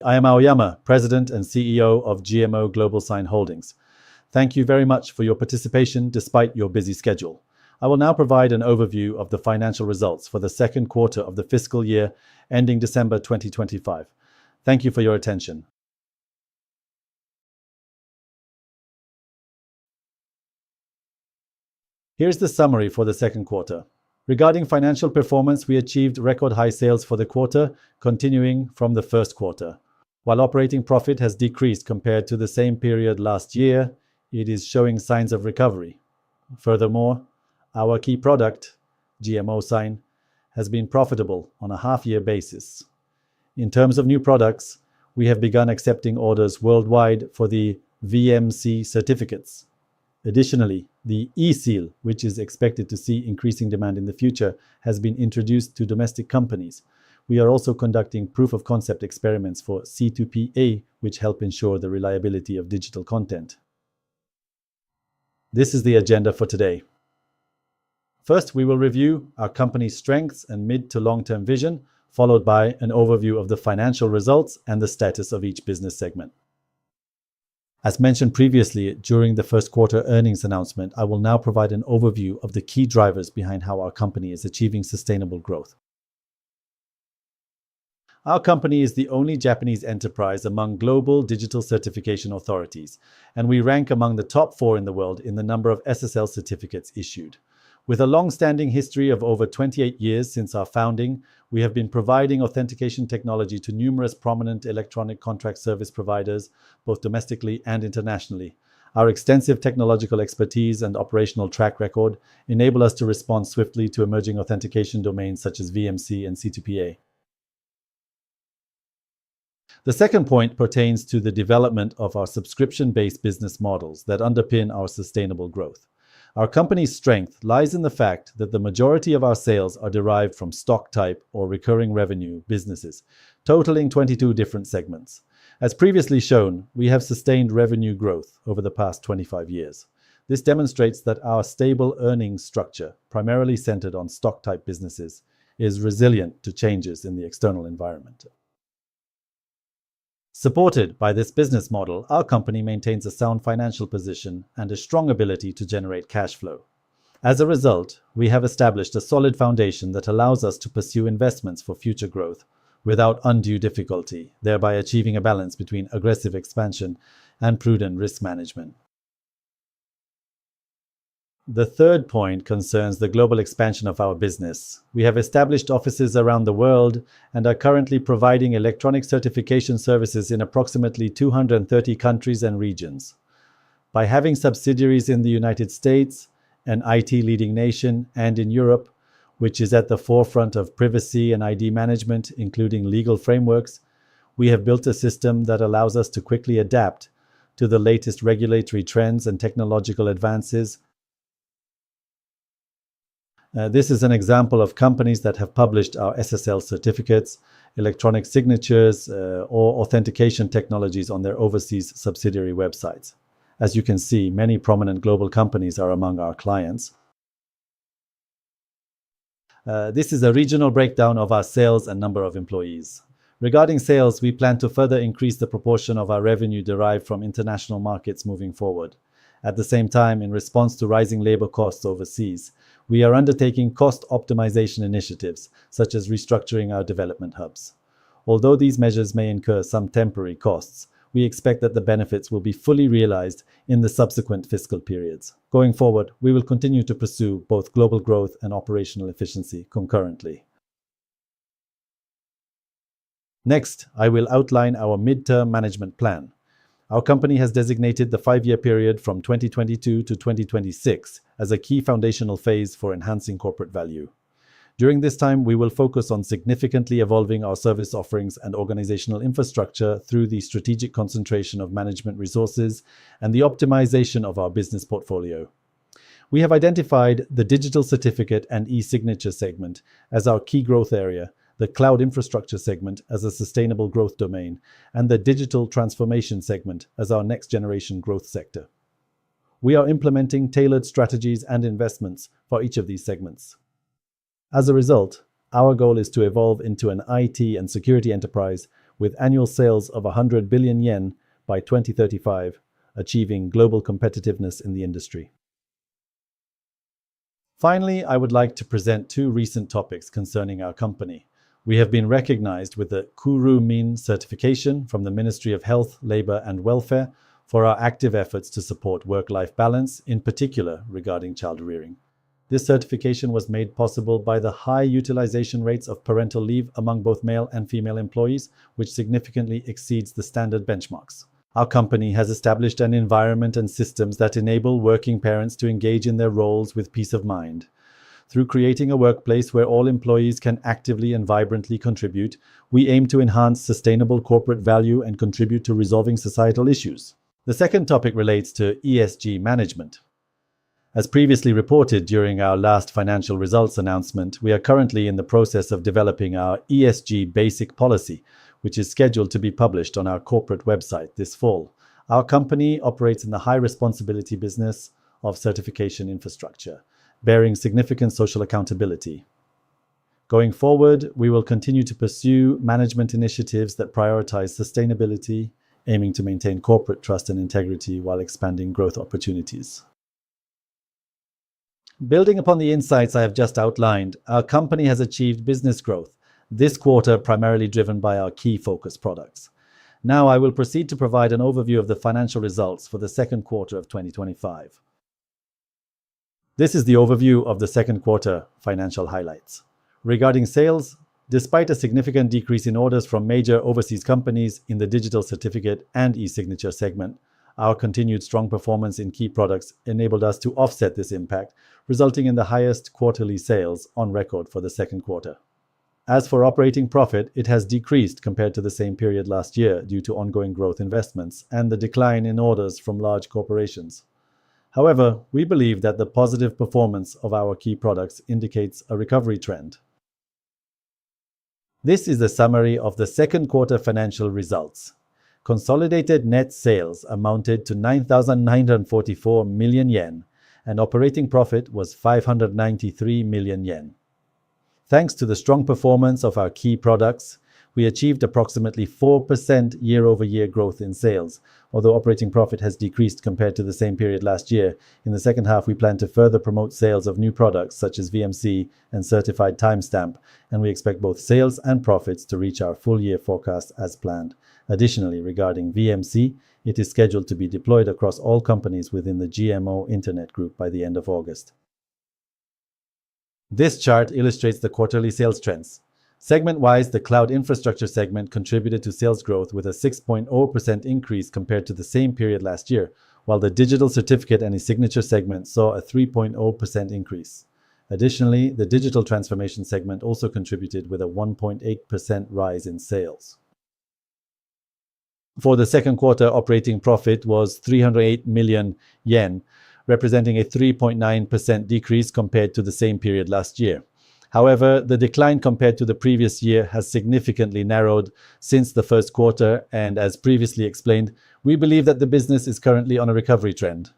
I am Aoyama, President and CEO of GMO GlobalSign Holdings. Thank you very much for your participation despite your busy schedule. I will now provide an overview of the financial results for the second quarter of the fiscal year ending December 2025. Thank you for your attention. Here's the summary for the second quarter. Regarding financial performance, we achieved record high sales for the quarter, continuing from the first quarter. While operating profit has decreased compared to the same period last year, it is showing signs of recovery. Furthermore, our key product, GMO Sign, has been profitable on a half-year basis. In terms of new products, we have begun accepting orders worldwide for the VMC certificates. Additionally, the eSeal, which is expected to see increasing demand in the future, has been introduced to domestic companies. We are also conducting proof-of-concept experiments for C2PA, which help ensure the reliability of digital content. This is the agenda for today. First, we will review our company's strengths and mid to long-term vision, followed by an overview of the financial results and the status of each business segment. As mentioned previously during the first quarter earnings announcement, I will now provide an overview of the key drivers behind how our company is achieving sustainable growth. Our company is the only Japanese enterprise among global digital certification authorities, and we rank among the top 4 in the world in the number of SSL certificates issued. With a long-standing history of over 28 years since our founding, we have been providing authentication technology to numerous prominent electronic contract service providers, both domestically and internationally. Our extensive technological expertise and operational track record enable us to respond swiftly to emerging authentication domains such as VMC and C2PA. The second point pertains to the development of our subscription-based business models that underpin our sustainable growth. Our company's strength lies in the fact that the majority of our sales are derived from stock type or recurring revenue businesses, totaling 22 different segments. As previously shown, we have sustained revenue growth over the past 25 years. This demonstrates that our stable earnings structure, primarily centered on stock type businesses, is resilient to changes in the external environment. Supported by this business model, our company maintains a sound financial position and a strong ability to generate cash flow. As a result, we have established a solid foundation that allows us to pursue investments for future growth without undue difficulty, thereby achieving a balance between aggressive expansion and prudent risk management. The third point concerns the global expansion of our business. We have established offices around the world and are currently providing electronic certification services in approximately 230 countries and regions. By having subsidiaries in the United States, an IT leading nation, and in Europe, which is at the forefront of privacy and ID management, including legal frameworks, we have built a system that allows us to quickly adapt to the latest regulatory trends and technological advances. This is an example of companies that have published our SSL certificates, electronic signatures, or authentication technologies on their overseas subsidiary websites. As you can see, many prominent global companies are among our clients. This is a regional breakdown of our sales and number of employees. Regarding sales, we plan to further increase the proportion of our revenue derived from international markets moving forward. At the same time, in response to rising labor costs overseas, we are undertaking cost optimization initiatives, such as restructuring our development hubs. Although these measures may incur some temporary costs, we expect that the benefits will be fully realized in the subsequent fiscal periods. Going forward, we will continue to pursue both global growth and operational efficiency concurrently. Next, I will outline our midterm management plan. Our company has designated the 5-year period from 2022 to 2026 as a key foundational phase for enhancing corporate value. During this time, we will focus on significantly evolving our service offerings and organizational infrastructure through the strategic concentration of management resources and the optimization of our business portfolio. We have identified the digital certificate and eSignature segment as our key growth area, the cloud infrastructure segment as a sustainable growth domain, and the digital transformation segment as our next generation growth sector. We are implementing tailored strategies and investments for each of these segments. As a result, our goal is to evolve into an IT and security enterprise with annual sales of 100 billion yen by 2035, achieving global competitiveness in the industry. Finally, I would like to present two recent topics concerning our company. We have been recognized with the Kuru Min certification from the Ministry of Health, Labor and Welfare for our active efforts to support work-life balance, in particular regarding child rearing. This certification was made possible by the high utilization rates of parental leave among both male and female employees, which significantly exceeds the standard benchmarks. Our company has established an environment and systems that enable working parents to engage in their roles with peace of mind. Through creating a workplace where all employees can actively and vibrantly contribute, we aim to enhance sustainable corporate value and contribute to resolving societal issues. The second topic relates to ESG management. As previously reported during our last financial results announcement, we are currently in the process of developing our ESG basic policy, which is scheduled to be published on our corporate website this fall. Our company operates in the high responsibility business of certification infrastructure, bearing significant social accountability. Going forward, we will continue to pursue management initiatives that prioritize sustainability, aiming to maintain corporate trust and integrity while expanding growth opportunities. Building upon the insights I have just outlined, our company has achieved business growth, this quarter primarily driven by our key focus products. Now I will proceed to provide an overview of the financial results for the second quarter of 2025. This is the overview of the second quarter financial highlights. Regarding sales, despite a significant decrease in orders from major overseas companies in the digital certificate and eSignature segment, our continued strong performance in key products enabled us to offset this impact, resulting in the highest quarterly sales on record for the second quarter. As for operating profit, it has decreased compared to the same period last year due to ongoing growth investments and the decline in orders from large corporations. However, we believe that the positive performance of our key products indicates a recovery trend. This is a summary of the second quarter financial results. Consolidated net sales amounted to 9,944 million yen, and operating profit was 593 million yen. Thanks to the strong performance of our key products, we achieved approximately 4% year-over-year growth in sales. Although operating profit has decreased compared to the same period last year, in the second half we plan to further promote sales of new products such as VMC and certified timestamp, and we expect both sales and profits to reach our full-year forecast as planned. Additionally, regarding VMC, it is scheduled to be deployed across all companies within the GMO Internet Group by the end of August. This chart illustrates the quarterly sales trends. Segment-wise, the cloud infrastructure segment contributed to sales growth with a 6.0% increase compared to the same period last year, while the digital certificate and eSignature segment saw a 3.0% increase. Additionally, the digital transformation segment also contributed with a 1.8% rise in sales. For the second quarter, operating profit was 308 million yen, representing a 3.9% decrease compared to the same period last year. However, the decline compared to the previous year has significantly narrowed since the first quarter, and as previously explained, we believe that the business is currently on a recovery trend.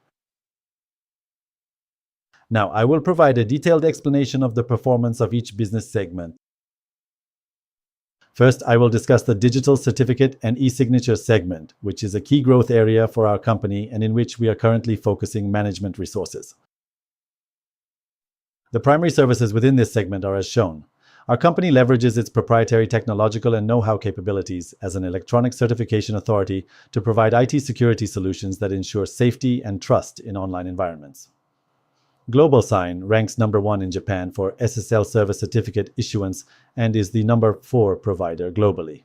Now, I will provide a detailed explanation of the performance of each business segment. First, I will discuss the digital certificate and eSignature segment, which is a key growth area for our company and in which we are currently focusing management resources. The primary services within this segment are as shown. Our company leverages its proprietary technological and know-how capabilities as an electronic certification authority to provide IT security solutions that ensure safety and trust in online environments. GlobalSign ranks number 1 in Japan for SSL server certificate issuance and is the number 4 provider globally.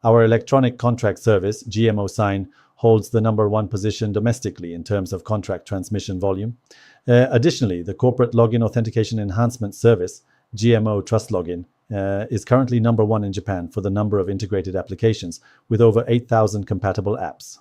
Our electronic contract service, GMO Sign, holds the number 1 position domestically in terms of contract transmission volume. Additionally, the corporate login authentication enhancement service, GMO Trust Login, is currently number 1 in Japan for the number of integrated applications, with over 8,000 compatible apps.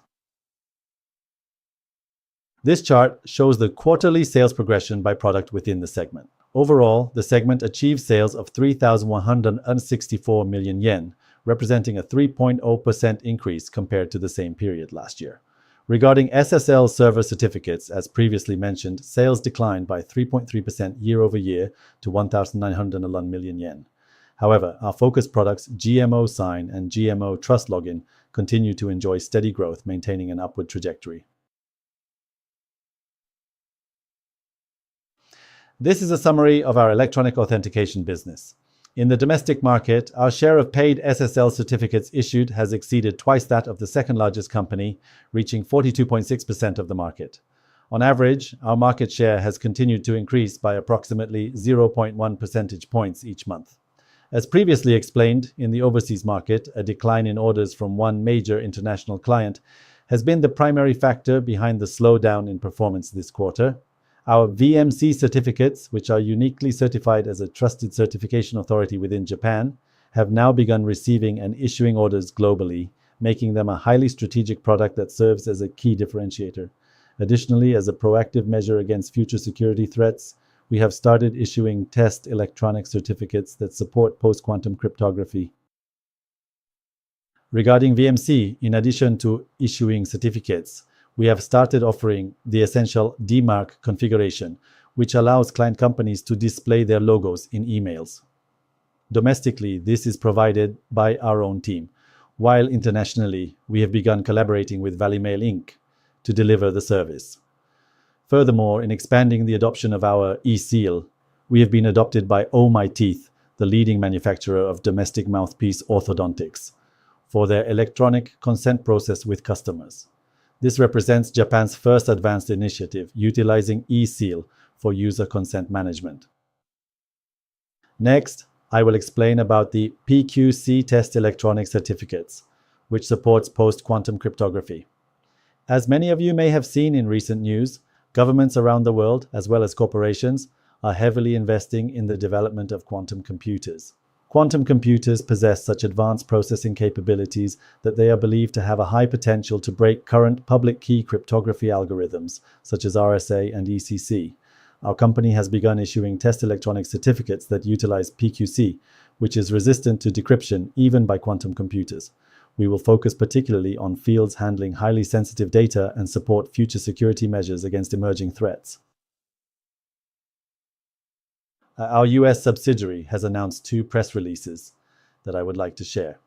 This chart shows the quarterly sales progression by product within the segment. Overall, the segment achieved sales of 3,164 million yen, representing a 3.0% increase compared to the same period last year. Regarding SSL server certificates, as previously mentioned, sales declined by 3.3% year-over-year to 1,911 million yen. However, our focus products GMO Sign and GMO Trust Login continue to enjoy steady growth, maintaining an upward trajectory. This is a summary of our electronic authentication business. In the domestic market, our share of paid SSL certificates issued has exceeded twice that of the second largest company, reaching 42.6% of the market. On average, our market share has continued to increase by approximately 0.1 percentage points each month. As previously explained, in the overseas market, a decline in orders from one major international client has been the primary factor behind the slowdown in performance this quarter. Our VMC certificates, which are uniquely certified as a trusted certification authority within Japan, have now begun receiving and issuing orders globally, making them a highly strategic product that serves as a key differentiator. Additionally, as a proactive measure against future security threats, we have started issuing test electronic certificates that support post-quantum cryptography. Regarding VMC, in addition to issuing certificates, we have started offering the essential DMARC configuration, which allows client companies to display their logos in emails. Domestically, this is provided by our own team, while internationally, we have begun collaborating with Valleymail Inc. to deliver the service. Furthermore, in expanding the adoption of our e-seal, we have been adopted by Oh My Teeth, the leading manufacturer of domestic mouthpiece orthodontics, for their electronic consent process with customers. This represents Japan's first advanced initiative utilizing e-seal for user consent management. Next, I will explain about the PQC test electronic certificates, which supports post-quantum cryptography. As many of you may have seen in recent news, governments around the world, as well as corporations, are heavily investing in the development of quantum computers. Quantum computers possess such advanced processing capabilities that they are believed to have a high potential to break current public key cryptography algorithms, such as RSA and ECC. Our company has begun issuing test electronic certificates that utilize PQC, which is resistant to decryption even by quantum computers. We will focus particularly on fields handling highly sensitive data and support future security measures against emerging threats. Our US subsidiary has announced 2 press releases that I would like to share.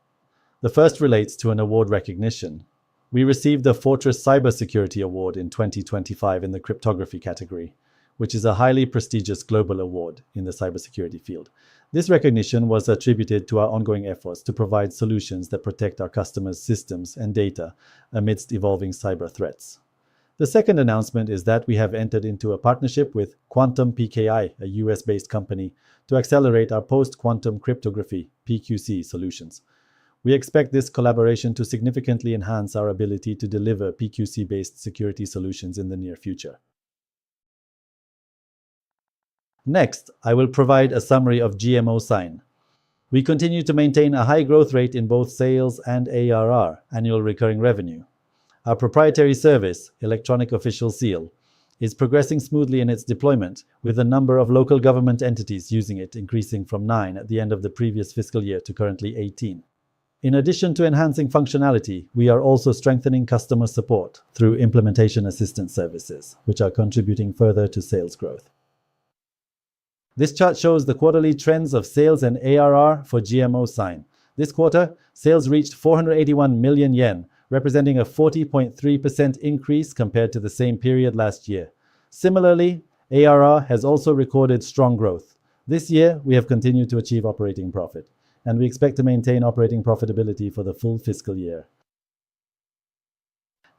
The first relates to an award recognition. We received the Fortress Cybersecurity Award in 2025 in the cryptography category, which is a highly prestigious global award in the cybersecurity field. This recognition was attributed to our ongoing efforts to provide solutions that protect our customers' systems and data amidst evolving cyber threats. The second announcement is that we have entered into a partnership with Quantum PKI, a US-based company, to accelerate our post-quantum cryptography (PQC) solutions. We expect this collaboration to significantly enhance our ability to deliver PQC-based security solutions in the near future. Next, I will provide a summary of GMO Sign. We continue to maintain a high growth rate in both sales and ARR, annual recurring revenue. Our proprietary service, Electronic Official Seal, is progressing smoothly in its deployment, with the number of local government entities using it increasing from 9 at the end of the previous fiscal year to currently 18. In addition to enhancing functionality, we are also strengthening customer support through implementation assistance services, which are contributing further to sales growth. This chart shows the quarterly trends of sales and ARR for GMO Sign. This quarter, sales reached 481 million yen, representing a 40.3% increase compared to the same period last year. Similarly, ARR has also recorded strong growth. This year, we have continued to achieve operating profit, and we expect to maintain operating profitability for the full fiscal year.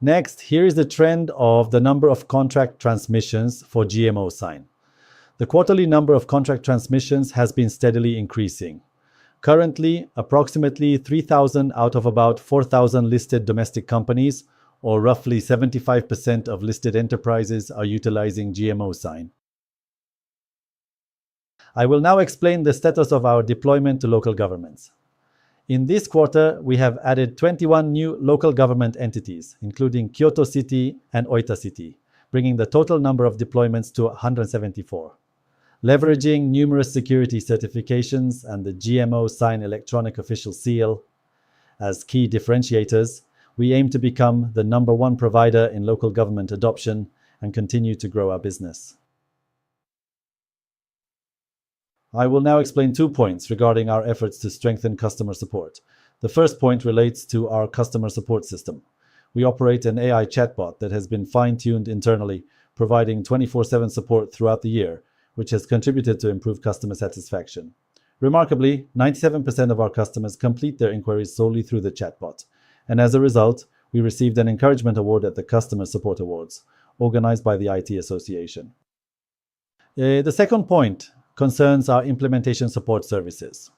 Next, here is the trend of the number of contract transmissions for GMO Sign. The quarterly number of contract transmissions has been steadily increasing. Currently, approximately 3,000 out of about 4,000 listed domestic companies, or roughly 75% of listed enterprises, are utilizing GMO Sign. I will now explain the status of our deployment to local governments. In this quarter, we have added 21 new local government entities, including Kyoto City and Oita City, bringing the total number of deployments to 174. Leveraging numerous security certifications and the GMO Sign Electronic Official Seal as key differentiators, we aim to become the #1 provider in local government adoption and continue to grow our business. I will now explain 2 points regarding our efforts to strengthen customer support. The first point relates to our customer support system. We operate an AI chatbot that has been fine-tuned internally, providing 24/7 support throughout the year, which has contributed to improved customer satisfaction. Remarkably, 97% of our customers complete their inquiries solely through the chatbot, and as a result, we received an encouragement award at the Customer Support Awards, organized by the IT Association. The second point concerns our implementation support services.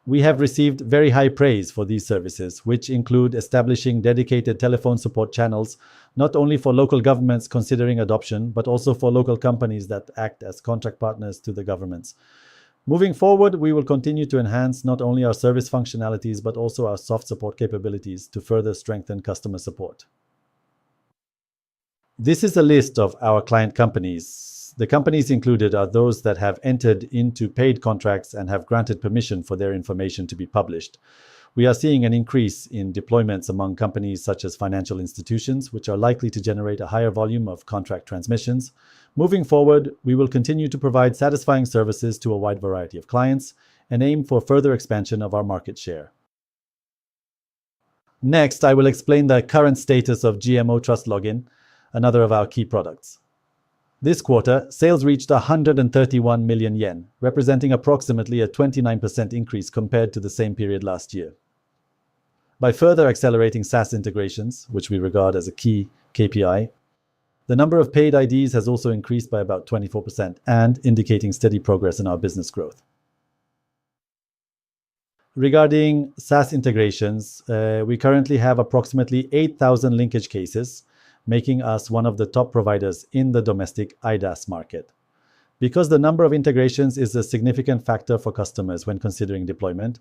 We have received very high praise for these services, which include establishing dedicated telephone support channels, not only for local governments considering adoption, but also for local companies that act as contract partners to the governments. Moving forward, we will continue to enhance not only our service functionalities, but also our soft support capabilities to further strengthen customer support. This is a list of our client companies. The companies included are those that have entered into paid contracts and have granted permission for their information to be published. We are seeing an increase in deployments among companies such as financial institutions, which are likely to generate a higher volume of contract transmissions. Moving forward, we will continue to provide satisfying services to a wide variety of clients and aim for further expansion of our market share. Next, I will explain the current status of GMO Trust Login, another of our key products. This quarter, sales reached 131 million yen, representing approximately a 29% increase compared to the same period last year. By further accelerating SaaS integrations, which we regard as a key KPI, the number of paid IDs has also increased by about 24% and indicating steady progress in our business growth. Regarding SaaS integrations, we currently have approximately 8,000 linkage cases, making us one of the top providers in the domestic IDaaS market. Because the number of integrations is a significant factor for customers when considering deployment,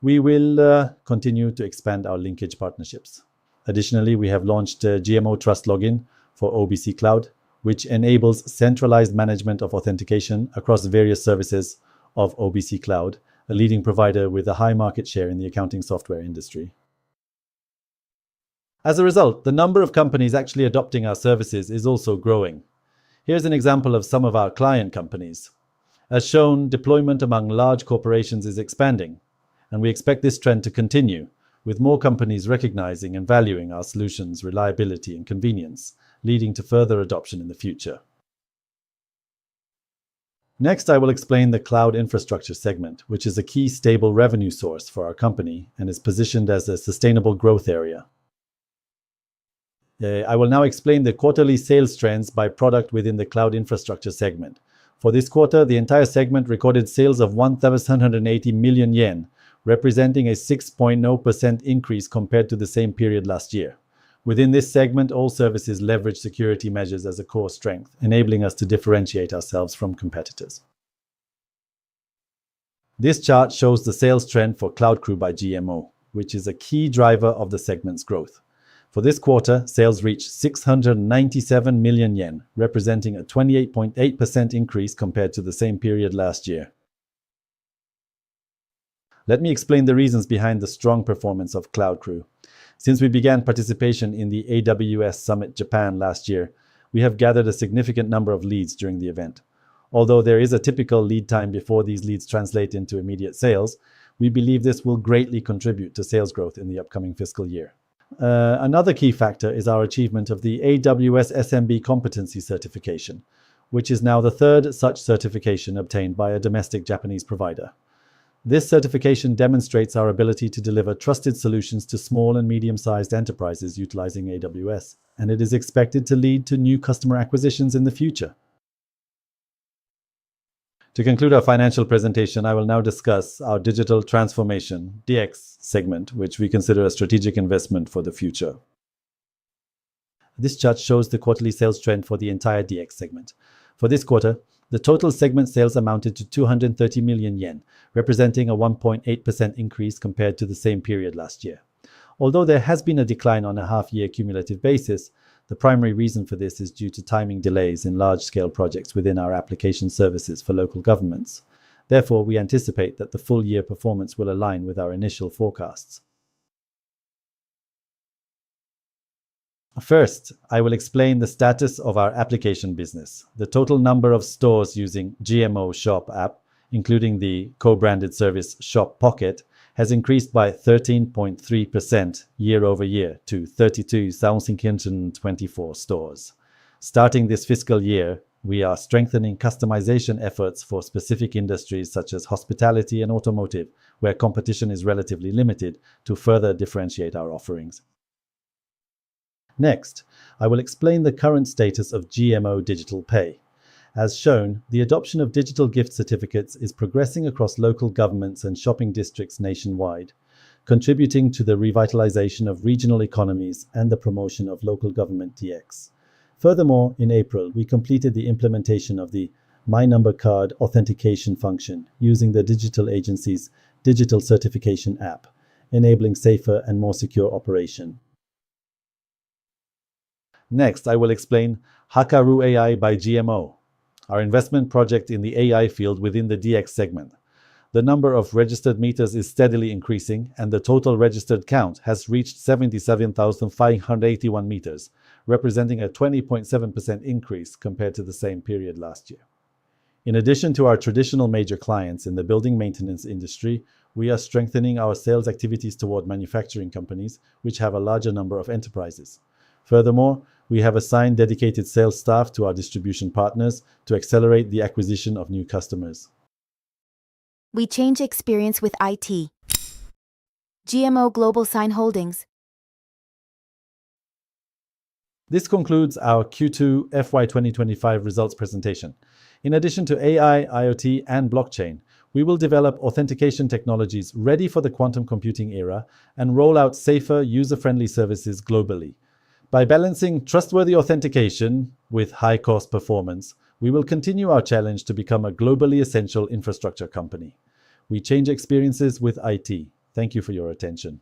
we will continue to expand our linkage partnerships. Additionally, we have launched GMO Trust Login for OBC Cloud, which enables centralized management of authentication across various services of OBC Cloud, a leading provider with a high market share in the accounting software industry. As a result, the number of companies actually adopting our services is also growing. Here's an example of some of our client companies. As shown, deployment among large corporations is expanding, and we expect this trend to continue, with more companies recognizing and valuing our solutions' reliability and convenience, leading to further adoption in the future. Next, I will explain the cloud infrastructure segment, which is a key stable revenue source for our company and is positioned as a sustainable growth area. I will now explain the quarterly sales trends by product within the cloud infrastructure segment. For this quarter, the entire segment recorded sales of 1,780 million yen, representing a 6.0% increase compared to the same period last year. Within this segment, all services leverage security measures as a core strength, enabling us to differentiate ourselves from competitors. This chart shows the sales trend for Cloud Crew by GMO, which is a key driver of the segment's growth. For this quarter, sales reached 697 million yen, representing a 28.8% increase compared to the same period last year. Let me explain the reasons behind the strong performance of Cloud Crew. Since we began participation in the AWS Summit Japan last year, we have gathered a significant number of leads during the event. Although there is a typical lead time before these leads translate into immediate sales, we believe this will greatly contribute to sales growth in the upcoming fiscal year. Another key factor is our achievement of the AWS SMB competency certification, which is now the third such certification obtained by a domestic Japanese provider. This certification demonstrates our ability to deliver trusted solutions to small and medium-sized enterprises utilizing AWS, and it is expected to lead to new customer acquisitions in the future. To conclude our financial presentation, I will now discuss our digital transformation, DX segment, which we consider a strategic investment for the future. This chart shows the quarterly sales trend for the entire DX segment. For this quarter, the total segment sales amounted to 230 million yen, representing a 1.8% increase compared to the same period last year. Although there has been a decline on a half-year cumulative basis, the primary reason for this is due to timing delays in large-scale projects within our application services for local governments. Therefore, we anticipate that the full-year performance will align with our initial forecasts. First, I will explain the status of our application business. The total number of stores using GMO Shop app including the co-branded service Shop Pocket, has increased by 13.3% year-over-year to 32,624 stores. Starting this fiscal year, we are strengthening customization efforts for specific industries such as hospitality and automotive, where competition is relatively limited, to further differentiate our offerings. Next, I will explain the current status of GMO Digital Pay. As shown, the adoption of digital gift certificates is progressing across local governments and shopping districts nationwide, contributing to the revitalization of regional economies and the promotion of local government DX. Furthermore, in April, we completed the implementation of the My Number Card authentication function using the digital agency's digital certification app, enabling safer and more secure operation. Next, I will explain Hakaru AI by GMO, our investment project in the AI field within the DX segment. The number of registered meters is steadily increasing, and the total registered count has reached 77,581 meters, representing a 20.7% increase compared to the same period last year. In addition to our traditional major clients in the building maintenance industry, we are strengthening our sales activities toward manufacturing companies, which have a larger number of enterprises. Furthermore, we have assigned dedicated sales staff to our distribution partners to accelerate the acquisition of new customers. We change experience with IT. GMO GlobalSign Holdings. This concludes our Q2 FY2025 results presentation. In addition to AI, IoT, and blockchain, we will develop authentication technologies ready for the quantum computing era and roll out safer, user-friendly services globally. By balancing trustworthy authentication with high-cost performance, we will continue our challenge to become a globally essential infrastructure company. We change experiences with IT. Thank you for your attention.